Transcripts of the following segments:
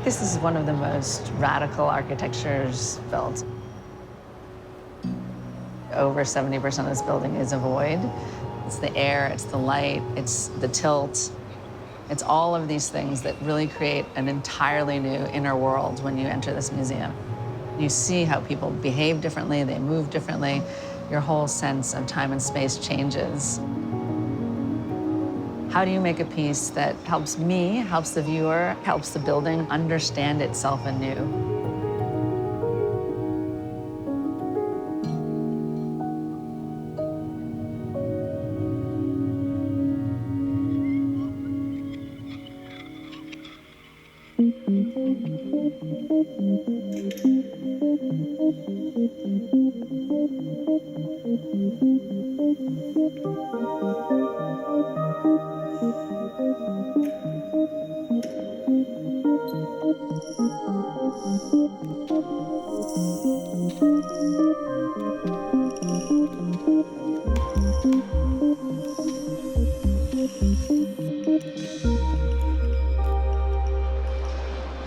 this is one of the most radical architectures built. Over 70% of this building is a void. It's the air, it's the light, it's the tilt. It's all of these things that really create an entirely new inner world when you enter this museum. You see how people behave differently, they move differently. Your whole sense of time and space changes. How do you make a piece that helps me, helps the viewer, helps the building understand itself anew?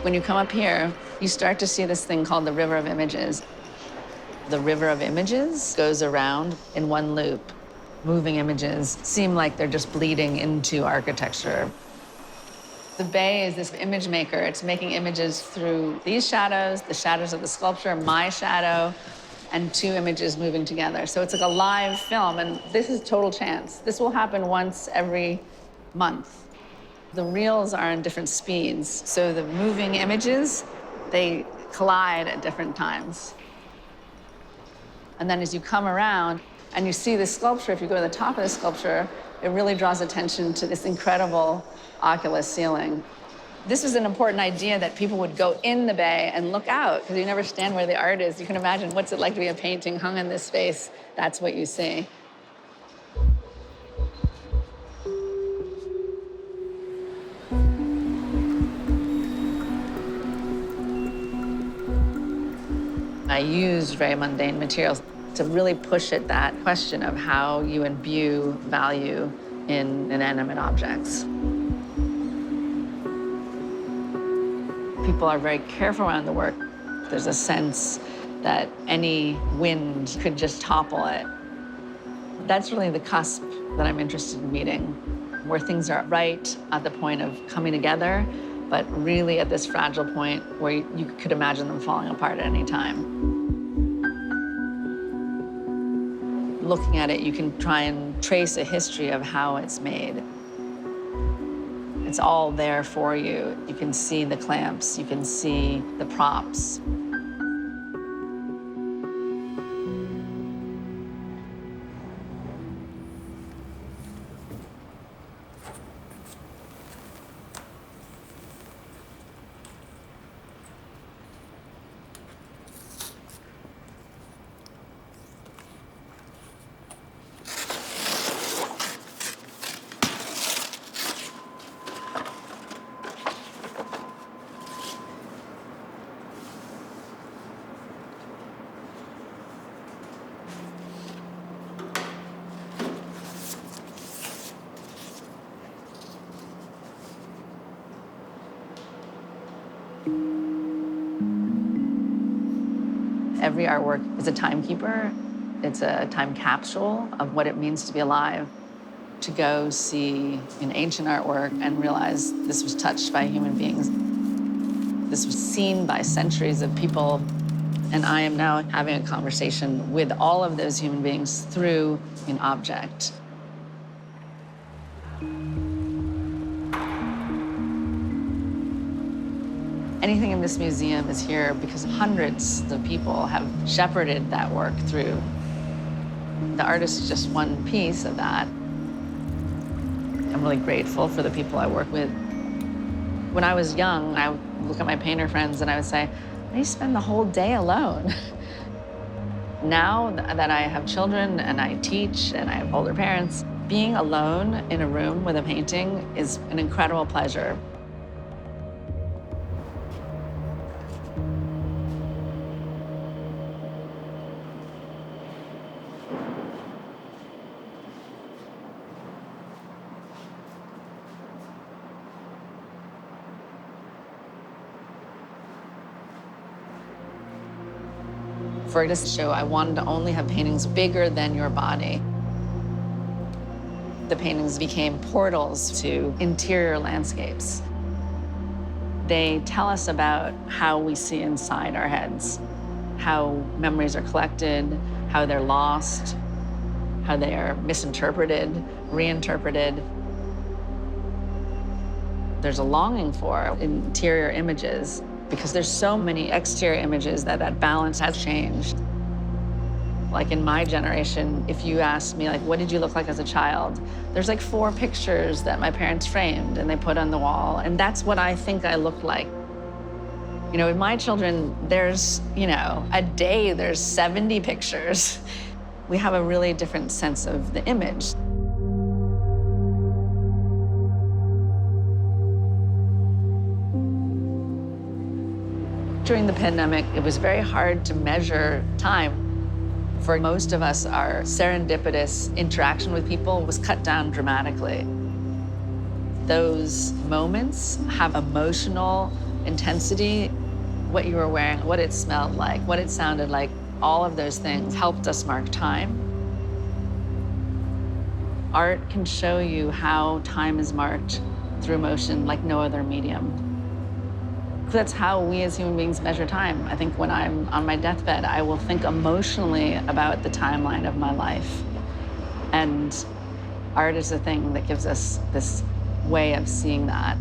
When you come up here, you start to see this thing called the River of Images. The River of Images goes around in one loop. Moving images seem like they're just bleeding into architecture. The Bay is this image maker. It's making images through these shadows, the shadows of the sculpture, my shadow, and two images moving together. So it's like a live film, and this is total chance. This will happen once every month. The reels are in different speeds, so the moving images, they collide at different times. And then as you come around and you see the sculpture, if you go to the top of the sculpture, it really draws attention to this incredible oculus ceiling. This was an important idea that people would go in the Bay and look out, because you never stand where the art is. You can imagine what's it like to be a painting hung in this space. That's what you see. I used very mundane materials to really push at that question of how you imbue value in inanimate objects. People are very careful around the work. There's a sense that any wind could just topple it. That's really the cusp that I'm interested in meeting, where things are right at the point of coming together, but really at this fragile point where you could imagine them falling apart at any time. Looking at it, you can try and trace a history of how it's made. It's all there for you. You can see the clamps, you can see the props. Every artwork is a timekeeper. It's a time capsule of what it means to be alive. To go see an ancient artwork and realize this was touched by human beings. This was seen by centuries of people. And I am now having a conversation with all of those human beings through an object. Anything in this museum is here because hundreds of people have shepherded that work through. The artist is just one piece of that. I'm really grateful for the people I work with. When I was young, I would look at my painter friends and I would say, they spend the whole day alone. Now that I have children and I teach and I have older parents, being alone in a room with a painting is an incredible pleasure. For this show, I wanted to only have paintings bigger than your body. The paintings became portals to interior landscapes. They tell us about how we see inside our heads, how memories are collected, how they're lost, how they are misinterpreted, reinterpreted. There's a longing for interior images because there's so many exterior images that balance has changed. Like in my generation, if you asked me, like, what did you look like as a child? There's like 4 pictures that my parents framed and they put on the wall, and that's what I think I looked like. You know, with my children, there's, a day there's 70 pictures. We have a really different sense of the image. During the pandemic, it was very hard to measure time. For most of us, our serendipitous interaction with people was cut down dramatically. Those moments have emotional intensity. What you were wearing, what it smelled like, what it sounded like, all of those things helped us mark time. Art can show you how time is marked through motion like no other medium. That's how we as human beings measure time. I think when I'm on my deathbed, I will think emotionally about the timeline of my life. And art is the thing that gives us this way of seeing that.